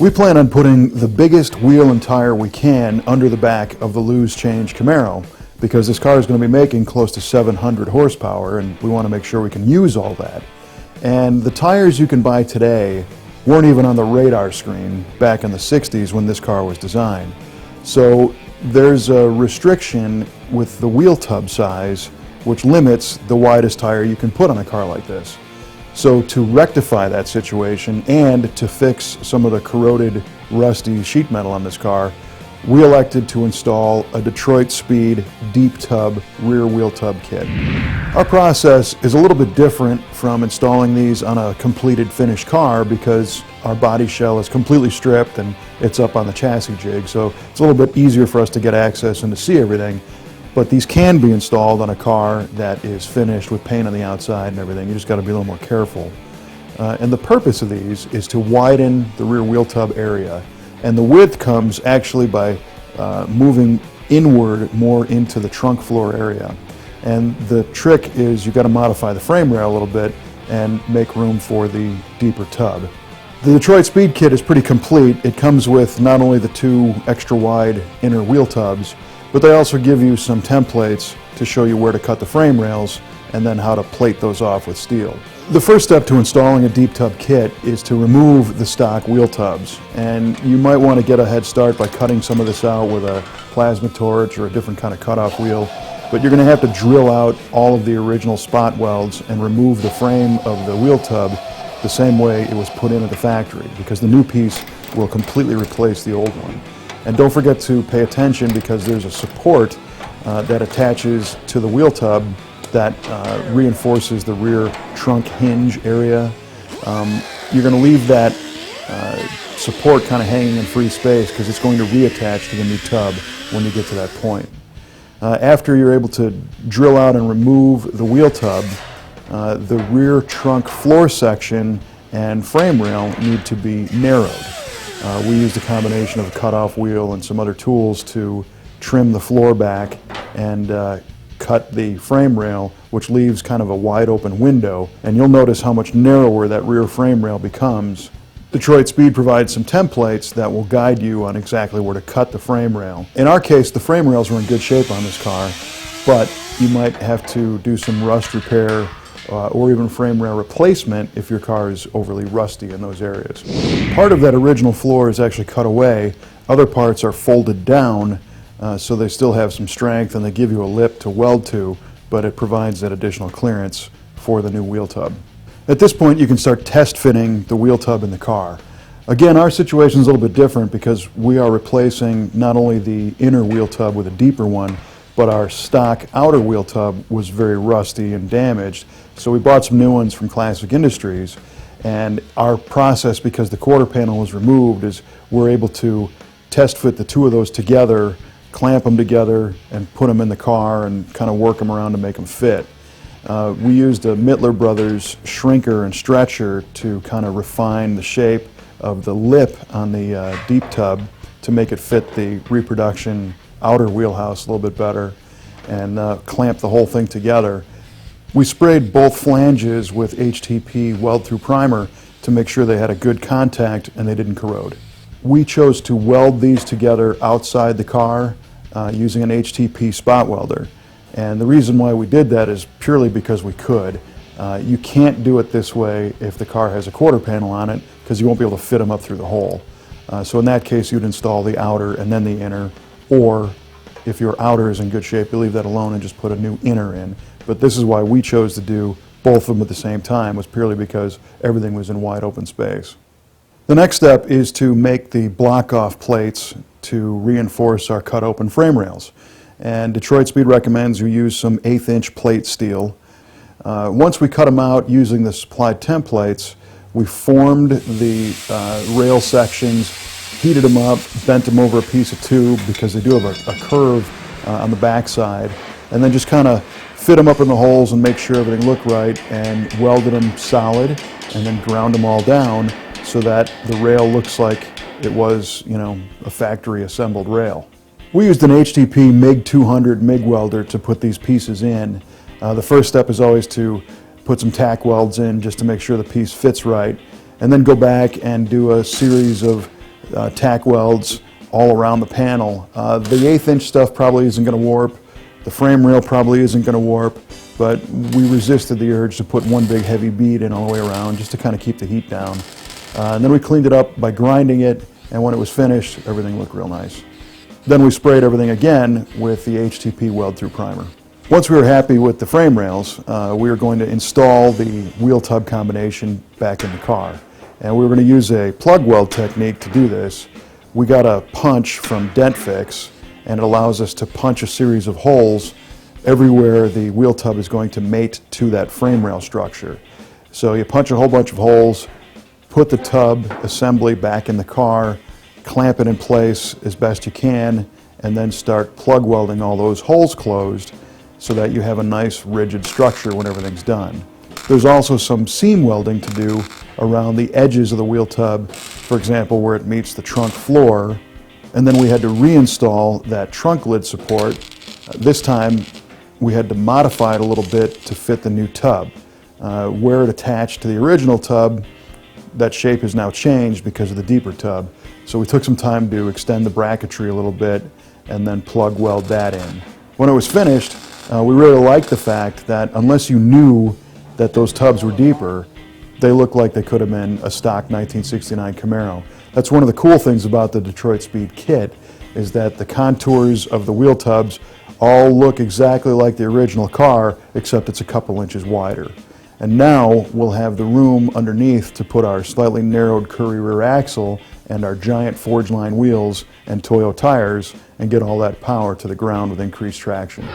We plan on putting the biggest wheel and tire we can under the back of the Lose Change Camaro because this car is going to be making close to 700 horsepower and we want to make sure we can use all that. And the tires you can buy today weren't even on the radar screen back in the 60s when this car was designed. So there's a restriction with the wheel tub size which limits the widest tire you can put on a car like this. So to rectify that situation and to fix some of the corroded, rusty sheet metal on this car, we elected to install a Detroit Speed deep tub rear wheel tub kit. Our process is a little bit different from installing these on a completed finished car because our body shell is completely stripped and it's up on the chassis jig, so it's a little bit easier for us to get access and to see everything. But these can be installed on a car that is finished with paint on the outside and everything. You just got to be a little more careful. And the purpose of these is to widen the rear wheel tub area. And the width comes actually by moving inward more into the trunk floor area. And the trick is you've got to modify the frame rail a little bit and make room for the deeper tub. The Detroit Speed kit is pretty complete. It comes with not only the two extra wide inner wheel tubs, but they also give you some templates to show you where to cut the frame rails and then how to plate those off with steel. The first step to installing a deep tub kit is to remove the stock wheel tubs, and you might want to get a head start by cutting some of this out with a plasma torch or a different kind of cutoff wheel, but you're going to have to drill out all of the original spot welds and remove the frame of the wheel tub the same way it was put in at the factory, because the new piece will completely replace the old one. And don't forget to pay attention because there's a support that attaches to the wheel tub that reinforces the rear trunk hinge area. You're going to leave that support kind of hanging in free space because it's going to reattach to the new tub when you get to that point. After you're able to drill out and remove the wheel tub, the rear trunk floor section and frame rail need to be narrowed. We used a combination of a cutoff wheel and some other tools to trim the floor back and cut the frame rail, which leaves kind of a wide open window, and you'll notice how much narrower that rear frame rail becomes. Detroit Speed provides some templates that will guide you on exactly where to cut the frame rail. In our case, the frame rails were in good shape on this car, but you might have to do some rust repair or even frame rail replacement if your car is overly rusty in those areas. Part of that original floor is actually cut away. Other parts are folded down so they still have some strength and they give you a lip to weld to, but it provides that additional clearance for the new wheel tub. At this point you can start test fitting the wheel tub in the car. Again, our situation is a little bit different because we are replacing not only the inner wheel tub with a deeper one, but our stock outer wheel tub was very rusty and damaged. So we bought some new ones from Classic Industries, and our process, because the quarter panel was removed, is we're able to test fit the two of those together, clamp them together, and put them in the car and kind of work them around to make them fit. We used a Mittler Brothers shrinker and stretcher to kind of refine the shape of the lip on the deep tub to make it fit the reproduction outer wheelhouse a little bit better, and clamp the whole thing together. We sprayed both flanges with HTP weld-through primer to make sure they had a good contact and they didn't corrode. We chose to weld these together outside the car using an HTP spot welder. And the reason why we did that is purely because we could. You can't do it this way if the car has a quarter panel on it because you won't be able to fit them up through the hole. So in that case you'd install the outer and then the inner, or if your outer is in good shape, you leave that alone and just put a new inner in. But this is why we chose to do both of them at the same time, was purely because everything was in wide open space. The next step is to make the block-off plates to reinforce our cut-open frame rails. And Detroit Speed recommends you use some 1/8 inch plate steel. Once we cut them out using the supplied templates, we formed the rail sections, heated them up, bent them over a piece of tube because they do have a curve on the back side, and then just kind of fit them up in the holes and make sure everything looked right, and welded them solid, and then ground them all down so that the rail looks like it was, you know, a factory assembled rail. We used an HTP MIG 200 MIG welder to put these pieces in. The first step is always to put some tack welds in just to make sure the piece fits right, and then go back and do a series of tack welds all around the panel. The 1/8 inch stuff probably isn't going to warp. The frame rail probably isn't going to warp, but we resisted the urge to put one big heavy bead in all the way around just to kind of keep the heat down. And then we cleaned it up by grinding it, and when it was finished, everything looked real nice. Then we sprayed everything again with the HTP weld-through primer. Once we were happy with the frame rails, we were going to install the wheel tub combination back in the car. And we were going to use a plug weld technique to do this. We got a punch from Dent Fix, and it allows us to punch a series of holes everywhere the wheel tub is going to mate to that frame rail structure. So you punch a whole bunch of holes, put the tub assembly back in the car, clamp it in place as best you can, and then start plug welding all those holes closed so that you have a nice rigid structure when everything's done. There's also some seam welding to do around the edges of the wheel tub, for example, where it meets the trunk floor. And then we had to reinstall that trunk lid support. This time we had to modify it a little bit to fit the new tub. Where it attached to the original tub, that shape has now changed because of the deeper tub. So we took some time to extend the bracketry a little bit and then plug weld that in. When it was finished, we really liked the fact that unless you knew that those tubs were deeper, they looked like they could have been a stock 1969 Camaro. That's one of the cool things about the Detroit Speed kit, is that the contours of the wheel tubs all look exactly like the original car, except it's a couple inches wider. And now we'll have the room underneath to put our slightly narrowed Curry rear axle and our giant Forgeline wheels and Toyo tires and get all that power to the ground with increased traction.